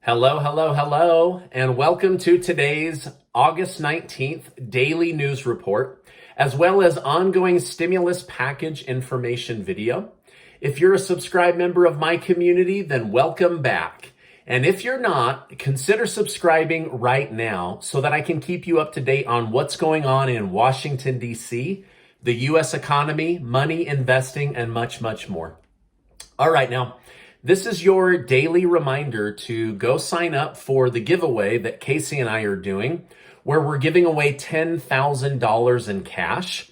Hello, hello, hello, and welcome to today's August 19th daily news report, as well as ongoing stimulus package information video. If you're a subscribed member of my community, then welcome back. And if you're not, consider subscribing right now so that I can keep you up to date on what's going on in Washington, D.C., the U.S. economy, money, investing, and much, much more. All right, now, this is your daily reminder to go sign up for the giveaway that Casey and I are doing, where we're giving away $10,000 in cash.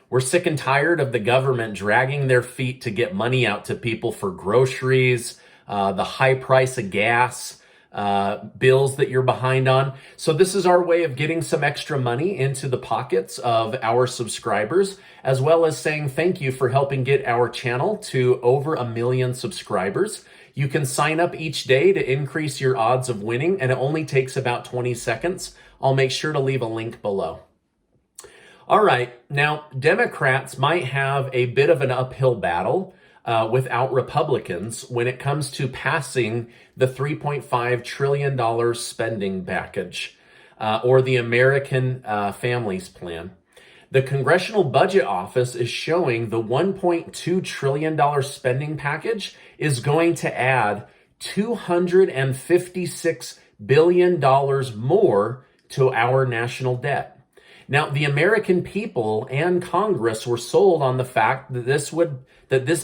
We're sick and tired of the government dragging their feet to get money out to people for groceries, the high price of gas, bills that you're behind on. So this is our way of getting some extra money into the pockets of our subscribers, as well as saying thank you for helping get our channel to over 1 million subscribers. You can sign up each day to increase your odds of winning, and it only takes about 20 seconds. I'll make sure to leave a link below. All right, now Democrats might have a bit of an uphill battle without Republicans when it comes to passing the $3.5 trillion spending package or the American Families Plan. The Congressional Budget Office is showing the $1.2 trillion spending package is going to add $256 billion more to our national debt. Now, the American people and Congress were sold on the fact that this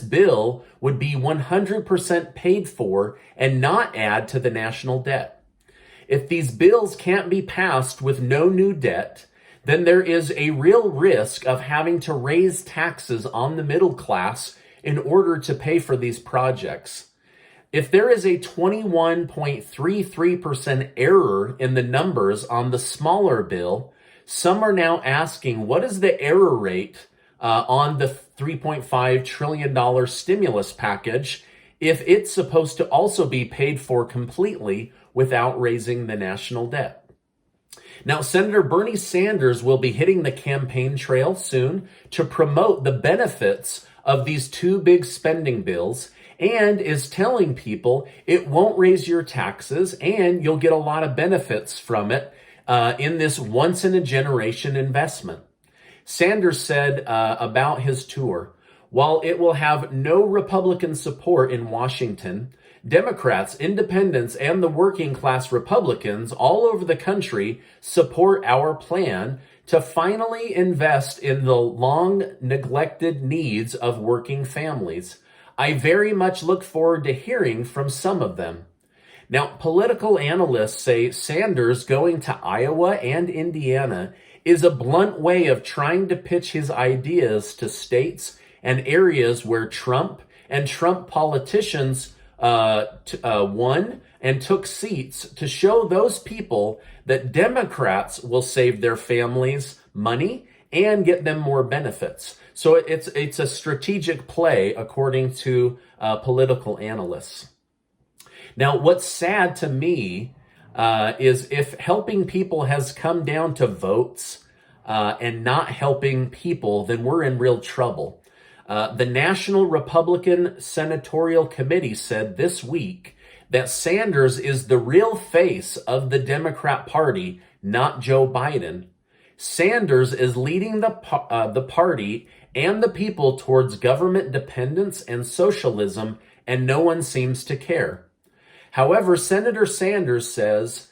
bill would be 100% paid for and not add to the national debt. If these bills can't be passed with no new debt, then there is a real risk of having to raise taxes on the middle class in order to pay for these projects. If there is a 21.33% error in the numbers on the smaller bill, some are now asking, what is the error rate on the $3.5 trillion stimulus package if it's supposed to also be paid for completely without raising the national debt? Now, Senator Bernie Sanders will be hitting the campaign trail soon to promote the benefits of these two big spending bills, and is telling people it won't raise your taxes and you'll get a lot of benefits from it in this once-in-a-generation investment. Sanders said about his tour, while it will have no Republican support in Washington, Democrats, independents, and the working class Republicans all over the country support our plan to finally invest in the long-neglected needs of working families. I very much look forward to hearing from some of them. Now, political analysts say Sanders going to Iowa and Indiana is a blunt way of trying to pitch his ideas to states and areas where Trump and Trump politicians won and took seats, to show those people that Democrats will save their families money and get them more benefits. So it's a strategic play, according to political analysts. Now, what's sad to me is if helping people has come down to votes and not helping people, then we're in real trouble. The National Republican Senatorial Committee said this week that Sanders is the real face of the Democrat Party, not Joe Biden. Sanders is leading the party and the people towards government dependence and socialism, and no one seems to care. However, Senator Sanders says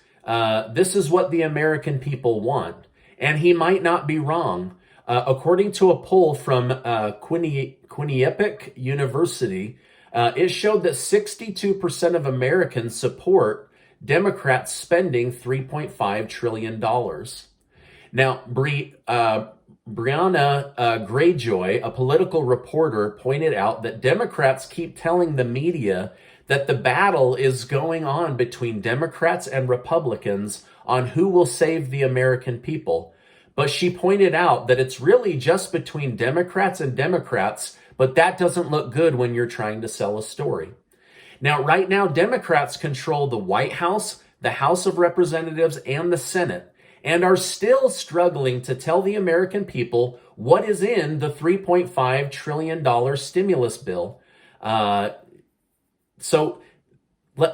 this is what the American people want, and he might not be wrong. According to a poll from Quinnipiac University, it showed that 62% of Americans support Democrats spending $3.5 trillion. Now, Brianna Greyjoy, a political reporter, pointed out that Democrats keep telling the media that the battle is going on between Democrats and Republicans on who will save the American people. But she pointed out that it's really just between Democrats and Democrats, but that doesn't look good when you're trying to sell a story. Now, right now, Democrats control the White House, the House of Representatives, and the Senate, and are still struggling to tell the American people what is in the $3.5 trillion stimulus bill. So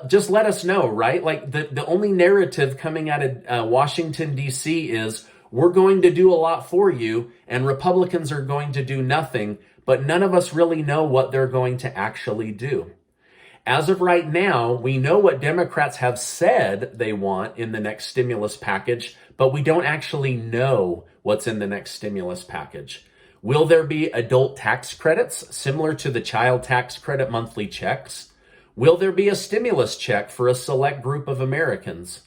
just let us know, right? Like the only narrative coming out of Washington, D.C. is we're going to do a lot for you and Republicans are going to do nothing, but none of us really know what they're going to actually do. As of right now, we know what Democrats have said they want in the next stimulus package, but we don't actually know what's in the next stimulus package. Will there be adult tax credits similar to the child tax credit monthly checks? Will there be a stimulus check for a select group of Americans?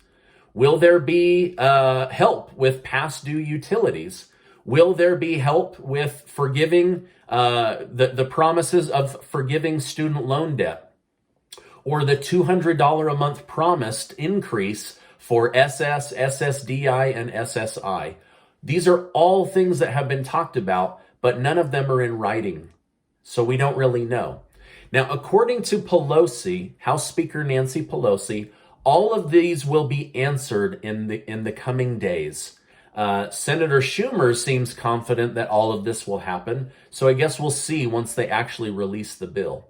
Will there be help with past due utilities? Will there be help with forgiving the promises of forgiving student loan debt? Or the $200 a month promised increase for SS, SSDI, and SSI. These are all things that have been talked about, but none of them are in writing. So we don't really know. Now, according to Pelosi, House Speaker Nancy Pelosi, all of these will be answered in the coming days. Senator Schumer seems confident that all of this will happen. So I guess we'll see once they actually release the bill.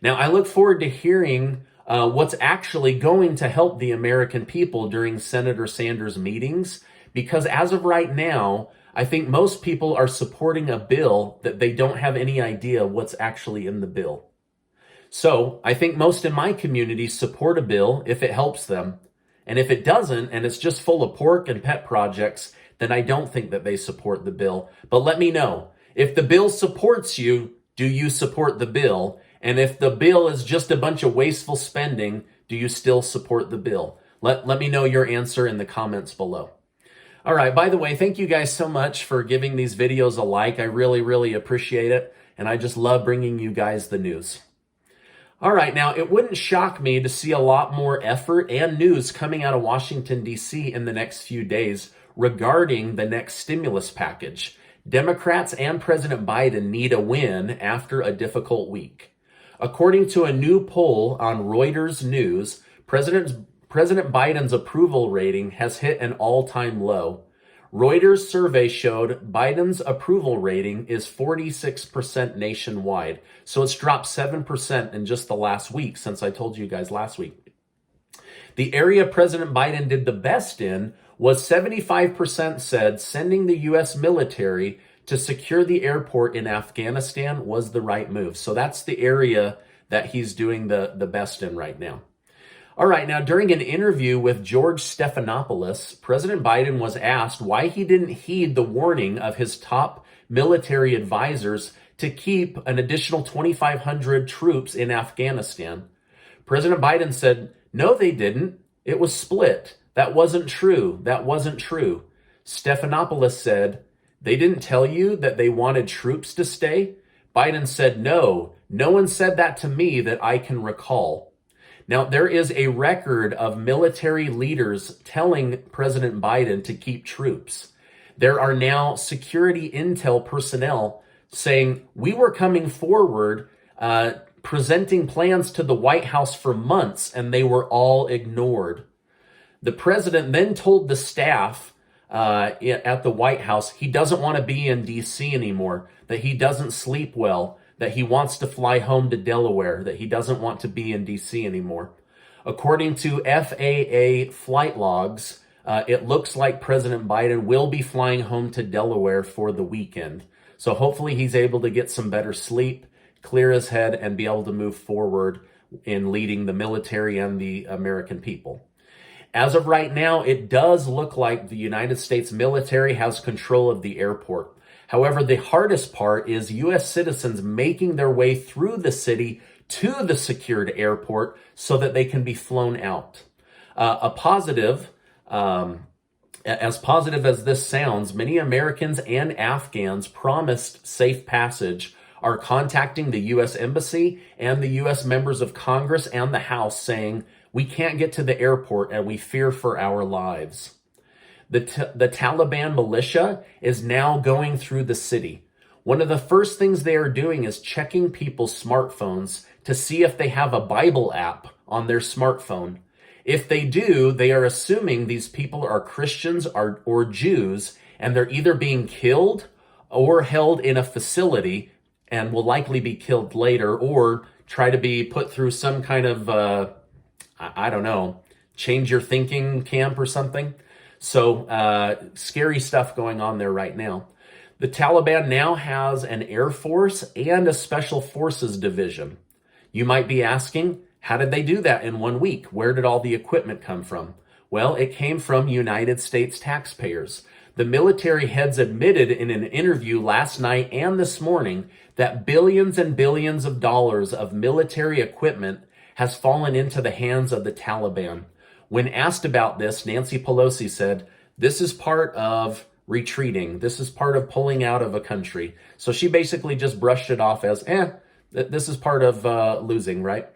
Now, I look forward to hearing what's actually going to help the American people during Senator Sanders' meetings, because as of right now, I think most people are supporting a bill that they don't have any idea what's actually in the bill. So I think most in my community support a bill if it helps them. And if it doesn't, and it's just full of pork and pet projects, then I don't think that they support the bill. But let me know, if the bill supports you, do you support the bill? And if the bill is just a bunch of wasteful spending, do you still support the bill? Let me know your answer in the comments below. All right, by the way, thank you guys so much for giving these videos a like. I really, really appreciate it. And I just love bringing you guys the news. All right, now it wouldn't shock me to see a lot more effort and news coming out of Washington, D.C. in the next few days regarding the next stimulus package. Democrats and President Biden need a win after a difficult week. According to a new poll on Reuters News, President Biden's approval rating has hit an all-time low. Reuters survey showed Biden's approval rating is 46% nationwide. So it's dropped 7% in just the last week since I told you guys last week. The area President Biden did the best in was 75% said sending the U.S. military to secure the airport in Afghanistan was the right move. So that's the area that he's doing the best in right now. All right, now during an interview with George Stephanopoulos, President Biden was asked why he didn't heed the warning of his top military advisors to keep an additional 2,500 troops in Afghanistan. President Biden said, no, they didn't. It was split. That wasn't true. That wasn't true. Stephanopoulos said, they didn't tell you that they wanted troops to stay? Biden said, no one said that to me that I can recall. Now, there is a record of military leaders telling President Biden to keep troops. There are now security intel personnel saying, we were coming forward, presenting plans to the White House for months, and they were all ignored. The president then told the staff at the White House he doesn't want to be in D.C. anymore, that he doesn't sleep well, that he wants to fly home to Delaware, that he doesn't want to be in D.C. anymore. According to FAA flight logs, it looks like President Biden will be flying home to Delaware for the weekend. So hopefully he's able to get some better sleep, clear his head, and be able to move forward in leading the military and the American people. As of right now, it does look like the United States military has control of the airport. However, the hardest part is U.S. citizens making their way through the city to the secured airport so that they can be flown out. As positive as this sounds, many Americans and Afghans promised safe passage are contacting the U.S. Embassy and the U.S. members of Congress and the House saying, we can't get to the airport and we fear for our lives. The Taliban militia is now going through the city. One of the first things they are doing is checking people's smartphones to see if they have a Bible app on their smartphone. If they do, they are assuming these people are Christians or Jews, and they're either being killed or held in a facility and will likely be killed later or try to be put through some kind of I don't know, change your thinking camp or something. So scary stuff going on there right now. The Taliban now has an Air Force and a Special Forces division. You might be asking, how did they do that in 1 week? Where did all the equipment come from? Well, it came from United States taxpayers. The military heads admitted in an interview last night and this morning that billions and billions of dollars of military equipment has fallen into the hands of the Taliban. When asked about this, Nancy Pelosi said, this is part of retreating. This is part of pulling out of a country. So she basically just brushed it off as, this is part of losing, right?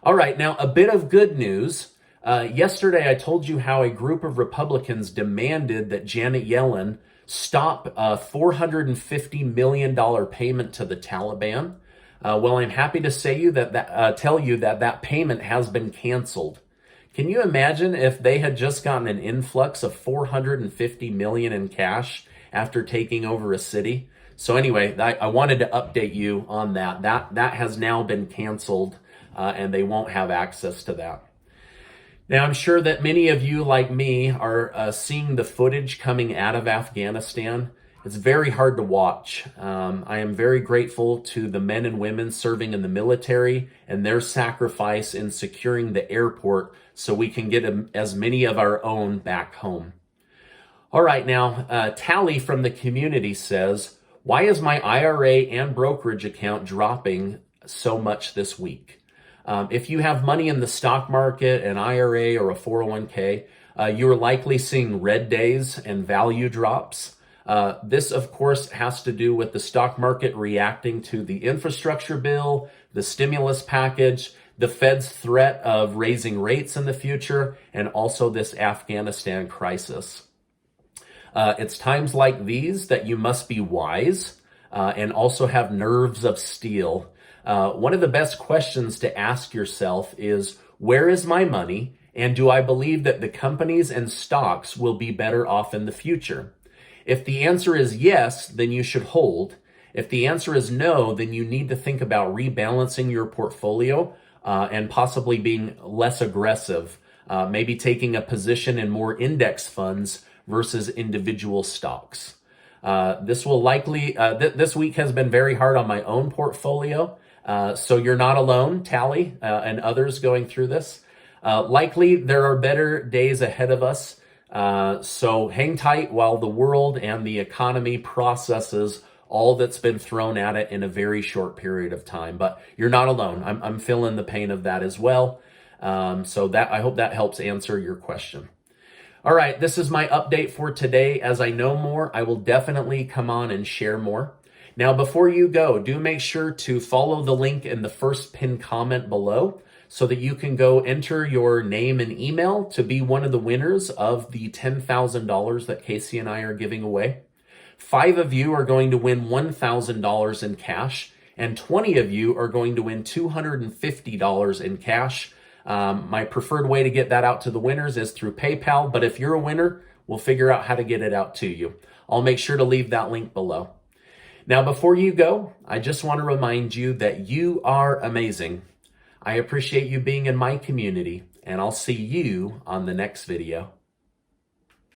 All right, now a bit of good news. Yesterday, I told you how a group of Republicans demanded that Janet Yellen stop a $450 million payment to the Taliban. Well, I'm happy to tell you that payment has been canceled. Can you imagine if they had just gotten an influx of $450 million in cash after taking over a city? So anyway, I wanted to update you on that. That has now been canceled, and they won't have access to that. Now, I'm sure that many of you, like me, are seeing the footage coming out of Afghanistan. It's very hard to watch. I am very grateful to the men and women serving in the military and their sacrifice in securing the airport so we can get as many of our own back home. All right, now, Tally from the community says, why is my IRA and brokerage account dropping so much this week? If you have money in the stock market, an IRA or a 401k, you're likely seeing red days and value drops. This, of course, has to do with the stock market reacting to the infrastructure bill, the stimulus package, the Fed's threat of raising rates in the future, and also this Afghanistan crisis. It's times like these that you must be wise and also have nerves of steel. One of the best questions to ask yourself is, where is my money? And do I believe that the companies and stocks will be better off in the future? If the answer is yes, then you should hold. If the answer is no, then you need to think about rebalancing your portfolio and possibly being less aggressive, maybe taking a position in more index funds versus individual stocks. This week has been very hard on my own portfolio. So you're not alone, Tally, and others going through this. Likely there are better days ahead of us. So hang tight while the world and the economy processes all that's been thrown at it in a very short period of time. But you're not alone. I'm feeling the pain of that as well. So I hope that helps answer your question. All right, this is my update for today. As I know more, I will definitely come on and share more. Now, before you go, do make sure to follow the link in the first pinned comment below so that you can go enter your name and email to be one of the winners of the $10,000 that Casey and I are giving away. 5 of you are going to win $1,000 in cash, and 20 of you are going to win $250 in cash. My preferred way to get that out to the winners is through PayPal, but if you're a winner, we'll figure out how to get it out to you. I'll make sure to leave that link below. Now, before you go, I just want to remind you that you are amazing. I appreciate you being in my community, and I'll see you on the next video.